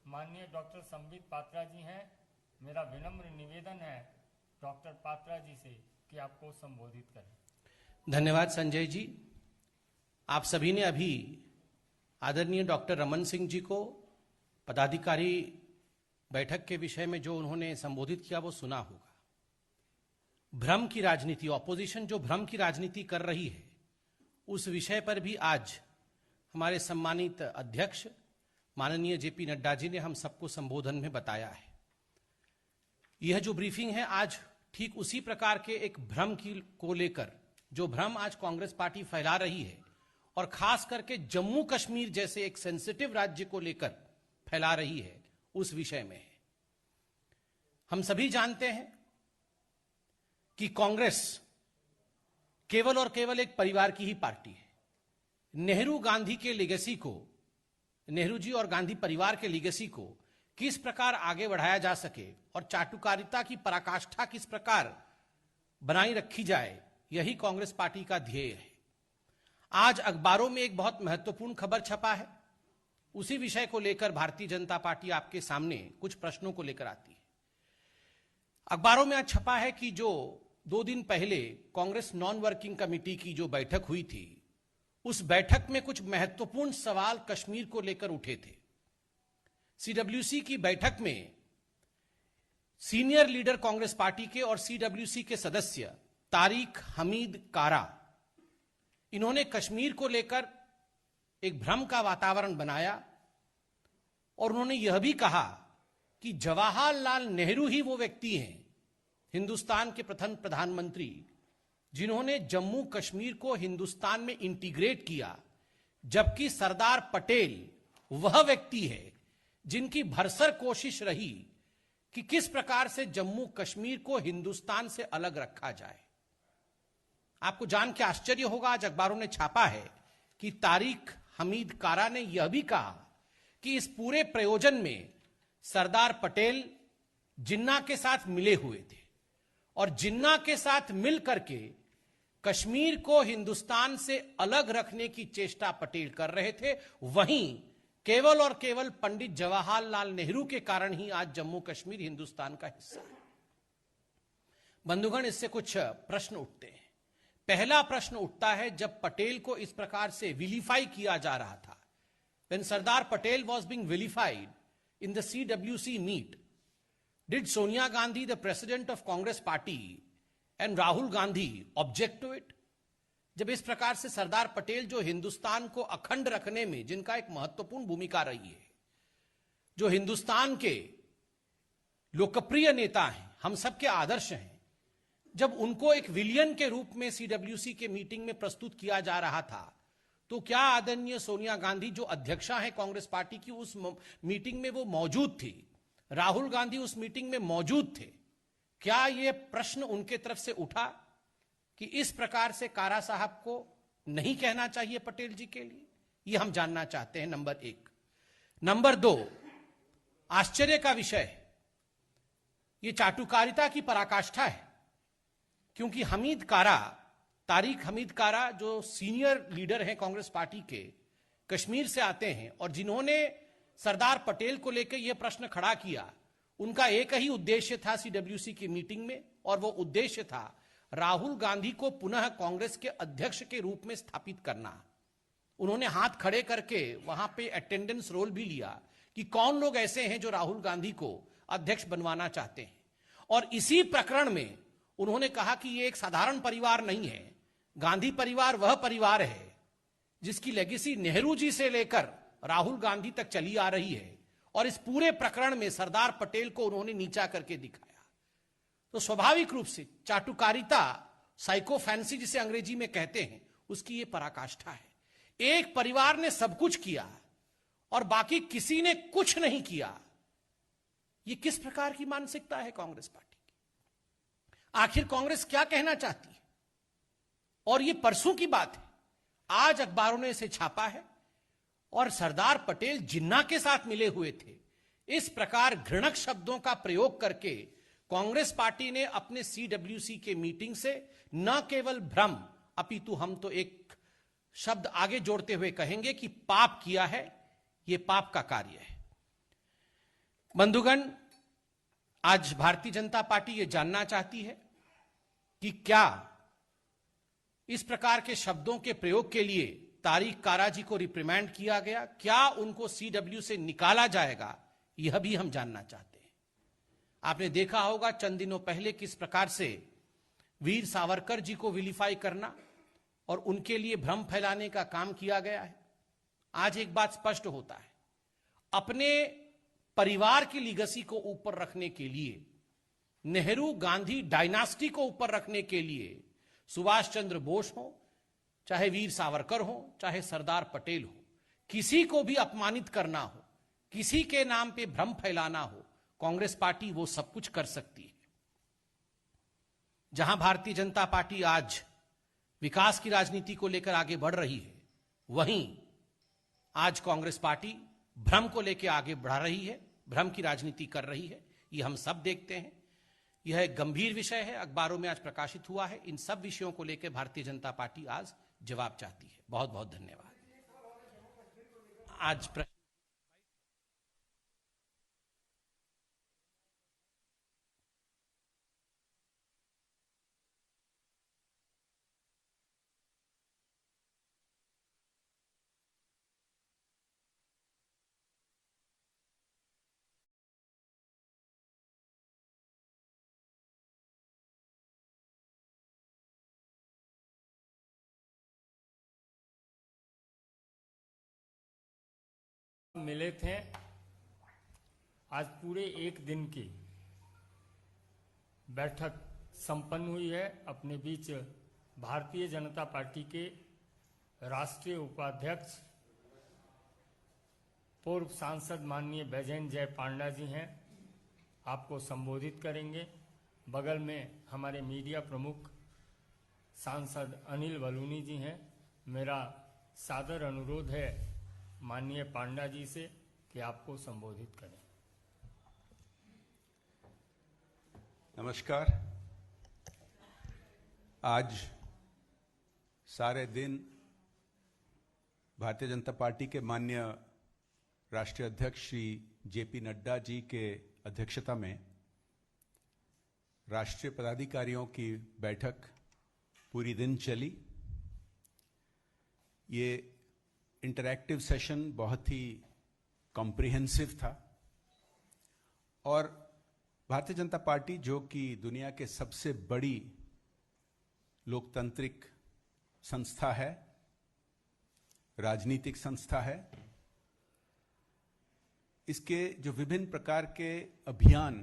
माननीय डॉक्टर संबित पात्रा जी हैं। मेरा विनम्र निवेदन है डॉक्टर पात्रा जी से कि आपको संबोधित करें। धन्यवाद संजय जी। आप सभी ने अभी आदरणीय डॉक्टर रमन सिंह जी को पदाधिकारी बैठक के विषय में जो उन्होंने संबोधित किया वो सुना होगा। भ्रम की राजनीति, ऑपोजिशन जो भ्रम की राजनीति कर रही है, उस विषय पर भी आज हमारे सम्मानित अध्यक्ष माननीय जेपी नड्डा जी ने हम सबको संबोधन में बताया है। यह जो ब्रीफिंग है आज ठीक उसी प्रकार के एक भ्रम को लेकर, जो भ्रम आज कांग्रेस पार्टी फैला रही है और खास करके जम्मू कश्मीर जैसे एक सेंसिटिव राज्य को लेकर फैला रही है, उस विषय में है। हम सभी जानते हैं कि कांग्रेस केवल और केवल एक परिवार की ही पार्टी है। नेहरू गांधी के लेगेसी को, नेहरू जी और गांधी परिवार के लेगेसी को किस प्रकार आगे बढ़ाया जा सके और चाटुकारिता की पराकाष्ठा किस प्रकार बनाई रखी जाए, यही कांग्रेस पार्टी का ध्येय है। आज अखबारों में एक बहुत महत्वपूर्ण खबर छपा है। उसी विषय को लेकर भारतीय जनता पार्टी आपके सामने कुछ प्रश्नों को लेकर आती है। अखबारों में आज छपा है कि जो 2 दिन पहले कांग्रेस नॉन वर्किंग कमेटी की जो बैठक हुई थी, उस बैठक में कुछ महत्वपूर्ण सवाल कश्मीर को लेकर उठे थे। सीडब्ल्यूसी की बैठक में सीनियर लीडर कांग्रेस पार्टी के और सीडब्ल्यूसी के सदस्य तारिक हमीद कारा, इन्होंने कश्मीर को लेकर एक भ्रम का वातावरण बनाया और उन्होंने यह भी कहा कि जवाहरलाल नेहरू ही वो व्यक्ति हैं, हिंदुस्तान के प्रथम प्रधानमंत्री, जिन्होंने जम्मू कश्मीर को हिंदुस्तान में इंटीग्रेट किया, जबकि सरदार पटेल वह व्यक्ति है जिनकी भरसक कोशिश रही कि किस प्रकार से जम्मू कश्मीर को हिंदुस्तान से अलग रखा जाए। आपको जान के आश्चर्य होगा, आज अखबारों ने छापा है कि तारिक हमीद कारा ने यह भी कहा कि इस पूरे प्रयोजन में सरदार पटेल जिन्ना के साथ मिले हुए थे और जिन्ना के साथ मिल करके कश्मीर को हिंदुस्तान से अलग रखने की चेष्टा पटेल कर रहे थे। वहीं केवल और केवल पंडित जवाहरलाल नेहरू के कारण ही आज जम्मू कश्मीर हिंदुस्तान का हिस्सा है। बंधुगण, इससे कुछ प्रश्न उठते हैं। पहला प्रश्न उठता है, जब पटेल को इस प्रकार से विलीफाई किया जा रहा था, when Sardar Patel was being vilified in the CWC meet, did Sonia Gandhi, the president of Congress party, and Rahul Gandhi object to it? जब इस प्रकार से सरदार पटेल, जो हिंदुस्तान को अखंड रखने में जिनका एक महत्वपूर्ण भूमिका रही है, जो हिंदुस्तान के लोकप्रिय नेता हैं, हम सबके आदर्श हैं, जब उनको एक विलियन के रूप में सीडब्ल्यूसी के मीटिंग में प्रस्तुत किया जा रहा था, तो क्या आदरणीय सोनिया गांधी, जो अध्यक्षा है कांग्रेस पार्टी की, उस मीटिंग में वो मौजूद थी? राहुल गांधी उस मीटिंग में मौजूद थे? क्या यह प्रश्न उनके तरफ से उठा कि इस प्रकार से कारा साहब को नहीं कहना चाहिए पटेल जी के लिए? यह हम जानना चाहते हैं, नंबर 1। नंबर 2, आश्चर्य का विषय, यह चाटुकारिता की पराकाष्ठा है, क्योंकि हमीद कारा, तारिक हमीद कारा, जो सीनियर लीडर हैं कांग्रेस पार्टी के, कश्मीर से आते हैं और जिन्होंने सरदार पटेल को लेकर यह प्रश्न खड़ा किया, उनका एक ही उद्देश्य था सीडब्ल्यूसी की मीटिंग में, और वो उद्देश्य था राहुल गांधी को पुनः कांग्रेस के अध्यक्ष के रूप में स्थापित करना। उन्होंने हाथ खड़े करके वहां पे अटेंडेंस रोल भी लिया कि कौन लोग ऐसे हैं जो राहुल गांधी को अध्यक्ष बनवाना चाहते हैं। और इसी प्रकरण में उन्होंने कहा कि यह एक साधारण परिवार नहीं है, गांधी परिवार वह परिवार है जिसकी लेगेसी नेहरू जी से लेकर राहुल गांधी तक चली आ रही है, और इस पूरे प्रकरण में सरदार पटेल को उन्होंने नीचा करके दिखाया। तो स्वाभाविक रूप से चाटुकारिता, साइको फैंसी जिसे अंग्रेजी में कहते हैं, उसकी यह पराकाष्ठा है। एक परिवार ने सब कुछ किया और बाकी किसी ने कुछ नहीं किया। यह किस प्रकार की मानसिकता है कांग्रेस पार्टी की? आखिर कांग्रेस क्या कहना चाहती है? और यह परसों की बात है, आज अखबारों ने इसे छापा है, और सरदार पटेल जिन्ना के साथ मिले हुए थे। इस प्रकार घृणक शब्दों का प्रयोग करके कांग्रेस पार्टी ने अपने सीडब्ल्यूसी के मीटिंग से न केवल भ्रम, अपितु हम तो एक शब्द आगे जोड़ते हुए कहेंगे कि पाप किया है। यह पाप का कार्य है। बंधुगण, आज भारतीय जनता पार्टी ये जानना चाहती है कि क्या इस प्रकार के शब्दों के प्रयोग के लिए तारिक कारा जी को रिप्रिमेंड किया गया, क्या उनको सीडब्ल्यू से निकाला जाएगा, यह भी हम जानना चाहते हैं। आपने देखा होगा चंद दिनों पहले किस प्रकार से वीर सावरकर जी को विलीफाई करना और उनके लिए भ्रम फैलाने का काम किया गया है। आज एक बात स्पष्ट होता है, अपने परिवार की लीगेसी को ऊपर रखने के लिए, नेहरू गांधी डायनास्टी को ऊपर रखने के लिए सुभाष चंद्र बोस हो, चाहे वीर सावरकर हो, चाहे सरदार पटेल हो, किसी को भी अपमानित करना हो, किसी के नाम पे भ्रम फैलाना हो, कांग्रेस पार्टी वो सब कुछ कर सकती है। जहां भारतीय जनता पार्टी आज विकास की राजनीति को लेकर आगे बढ़ रही है, वहीं आज कांग्रेस पार्टी भ्रम को लेकर आगे बढ़ा रही है, भ्रम की राजनीति कर रही है। ये हम सब देखते हैं। यह एक गंभीर विषय है, अखबारों में आज प्रकाशित हुआ है। इन सब विषयों को लेकर भारतीय जनता पार्टी आज जवाब चाहती है। बहुत बहुत धन्यवाद। आज मिले थे। आज पूरे एक दिन की बैठक संपन्न हुई है। अपने बीच भारतीय जनता पार्टी के राष्ट्रीय उपाध्यक्ष पूर्व सांसद माननीय बैजयंत जय पांडा जी हैं, आपको संबोधित करेंगे। बगल में हमारे मीडिया प्रमुख सांसद अनिल बलूनी जी हैं। मेरा सादर अनुरोध है माननीय पांडा जी से कि आपको संबोधित करें। नमस्कार। आज सारे दिन भारतीय जनता पार्टी के माननीय राष्ट्रीय अध्यक्ष श्री जेपी नड्डा जी के अध्यक्षता में राष्ट्रीय पदाधिकारियों की बैठक पूरी दिन चली। ये इंटरैक्टिव सेशन बहुत ही कॉम्प्रिहेंसिव था और भारतीय जनता पार्टी, जो कि दुनिया के सबसे बड़ी लोकतांत्रिक संस्था है, राजनीतिक संस्था है, इसके जो विभिन्न प्रकार के अभियान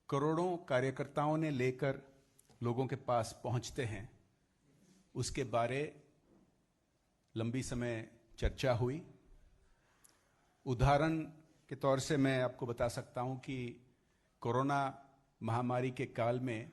करोड़ों कार्यकर्ताओं ने लेकर लोगों के पास पहुंचते हैं, उसके बारे लंबी समय चर्चा हुई। उदाहरण के तौर से मैं आपको बता सकता हूं कि कोरोना महामारी के काल में